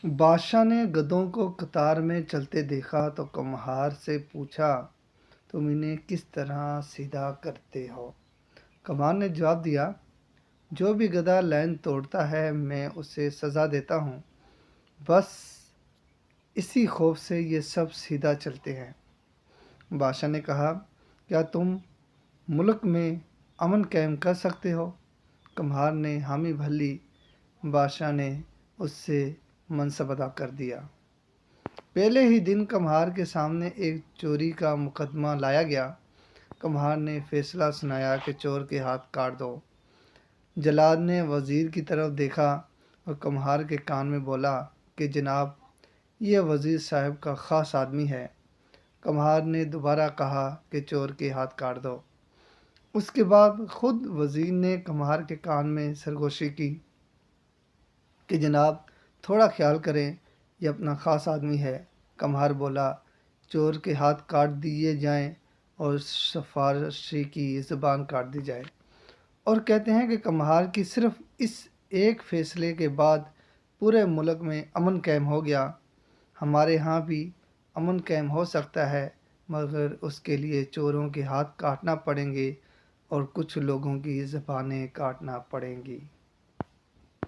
بادشاہ نے گدھوں کو قطار میں چلتے دیکھا تو کمہار سے پوچھا، تم انہیں کس طرح سیدھا کرتے ہو؟ کمہار نے جواب دیا، جو بھی گدھا لائن توڑتا ہے میں اسے سزا دیتا ہوں، بس اسی خوف سے یہ سب سیدھا چلتے ہیں۔ بادشاہ نے کہا، کیا تم ملک میں امن قائم کر سکتے ہو؟ کمہار نے حامی بھر لی۔ بادشاہ نے اس سے منصب ادا کر دیا۔ پہلے ہی دن کمہار کے سامنے ایک چوری کا مقدمہ لایا گیا۔ کمہار نے فیصلہ سنایا کہ چور کے ہاتھ کاٹ دو۔ جلاد نے وزیر کی طرف دیکھا اور کمہار کے کان میں بولا کہ جناب، یہ وزیر صاحب کا خاص آدمی ہے۔ کمہار نے دوبارہ کہا کہ چور کے ہاتھ کاٹ دو۔ اس کے بعد خود وزیر نے کمہار کے کان میں سرگوشی کی کہ جناب تھوڑا خیال کریں، یہ اپنا خاص آدمی ہے۔ کمہار بولا، چور کے ہاتھ کاٹ دیے جائیں اور سفارشی کی زبان کاٹ دی جائے۔ اور کہتے ہیں کہ کمہار کی صرف اس ایک فیصلے کے بعد پورے ملک میں امن قائم ہو گیا۔ ہمارے ہاں بھی امن قائم ہو سکتا ہے، مگر اس کے لیے چوروں کے ہاتھ کاٹنا پڑیں گے اور کچھ لوگوں کی زبانیں کاٹنا پڑیں گی۔